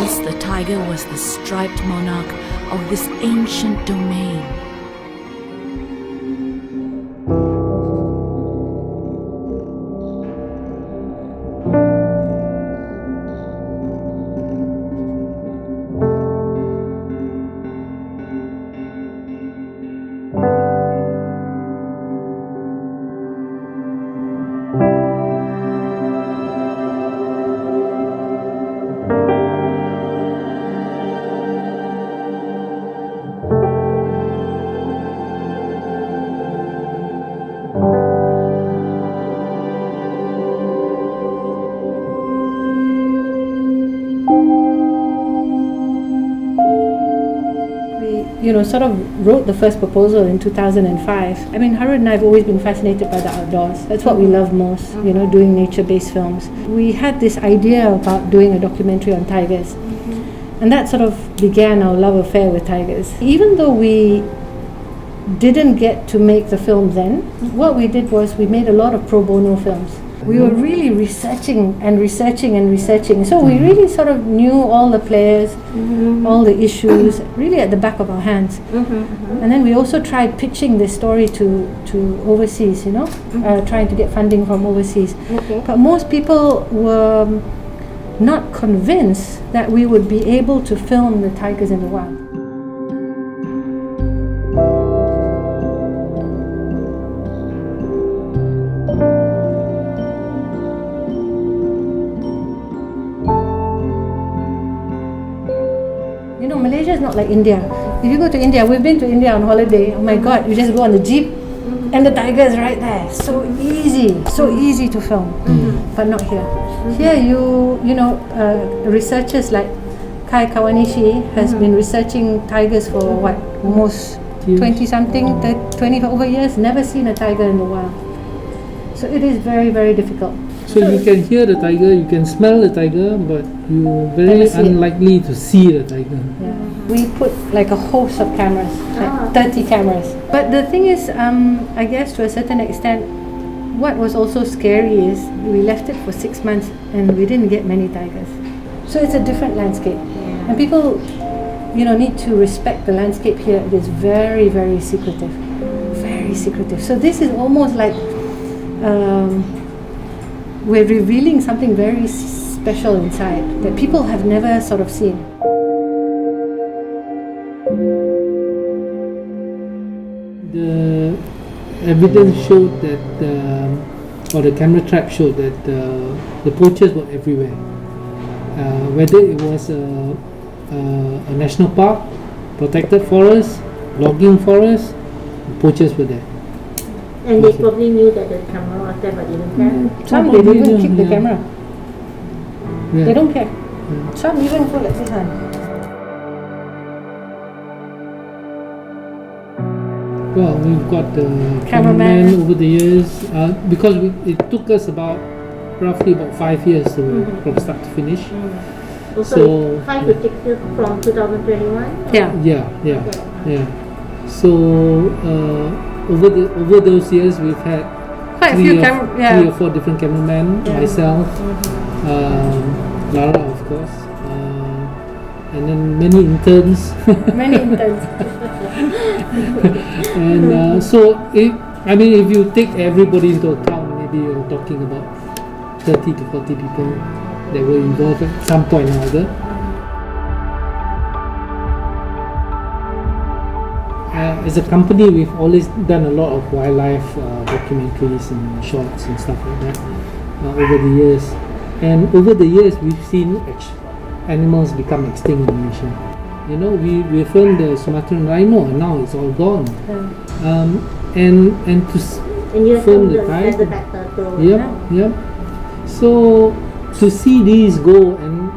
Once the tiger was the striped monarch of this ancient domain. Sort of wrote the first proposal in 2005. I mean, Harun and I have always been fascinated by the outdoors. That's what we love most, doing nature-based films. We had this idea about doing a documentary on tigers. And that sort of began our love affair with tigers. Even though we didn't get to make the film then, what we did was we made a lot of pro bono films. We were really researching. So we really sort of knew all the players, all the issues, really at the back of our hands. And then we also tried pitching this story to overseas, trying to get funding from overseas. But most people were not convinced that we would be able to film the tigers in the wild. Malaysia is not like India. If you go to India, we've been to India on holiday, oh my god, you just go on the jeep and the tiger is right there. So easy to film. But not here. Here researchers like Kai Kawanishi has been researching tigers for almost 20 something, 20 over years, never seen a tiger in the wild. So it is very, very difficult. So you can hear the tiger, you can smell the tiger, but you're very unlikely to see the tiger. Yeah. We put like a host of cameras, like 30 cameras. But the thing is, I guess to a certain extent, what was also scary is we left it for 6 months and we didn't get many tigers. So it's a different landscape. And people, need to respect the landscape here. It is very, very secretive. Very secretive. So this is almost like we're revealing something very special inside that people have never sort of seen. The evidence showed that, or the camera trap showed that the poachers were everywhere. Whether it was a national park, protected forest, logging forest, the poachers were there. And they probably knew that the camera was there but didn't care. Some they even keep the camera. They don't care. Some even go like this one. Well, we've got the cameraman over the years, because it took us roughly about 5 years from start to finish. So 5 to 6 years from 2021? Yeah. So over those years we've had quite three or four different cameramen, myself, Lara of course, and then many interns. And so if you take everybody into account, maybe you're talking about 30 to 40 people that were involved at some point or other. As a company, we've always done a lot of wildlife documentaries and shorts and stuff like that over the years. And over the years, we've seen animals become extinct in Malaysia. We filmed the Sumatran rhino, and now it's all gone. And to film the tiger. Yep. So to see these go and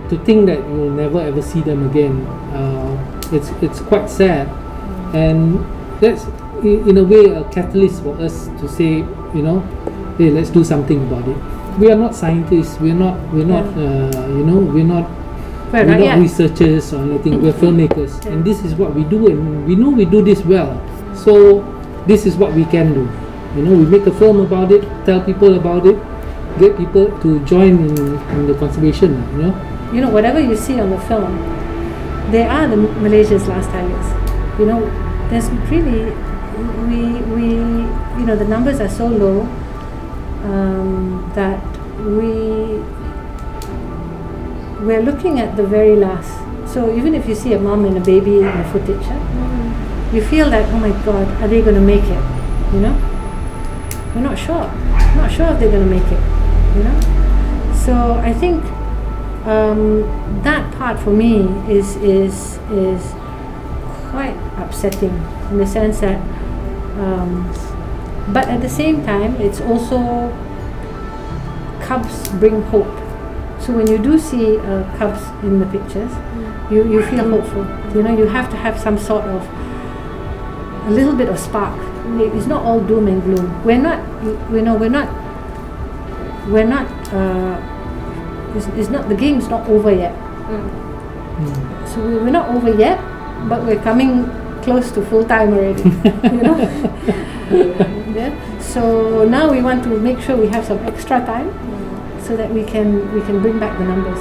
to think that you'll never ever see them again, it's quite sad. And that's in a way a catalyst for us to say, hey, let's do something about it. We are not scientists. We're not researchers or anything. We're filmmakers, and this is what we do, and we know we do this well. So this is what we can do. We make a film about it, tell people about it, get people to join in the conservation, You know, whatever you see on the film, they are the Malaysia's last tigers. You know, there's really, we you know, the numbers are so low that we're looking at the very last. So even if you see a mom and a baby in the footage, you feel like, oh my God, are they going to make it? You know, we're not sure. Not sure if they're going to make it. You know, so I think that part for me is quite upsetting in the sense that, but at the same time, it's also cubs bring hope. So when you do see cubs in the pictures, you feel hopeful. You know, you have to have some sort of a little bit of spark. It's not all doom and gloom. We're not. It's not. The game's not over yet. So we're not over yet, but we're coming close to full time already. You know. Yeah. So now we want to make sure we have some extra time, so that we can bring back the numbers.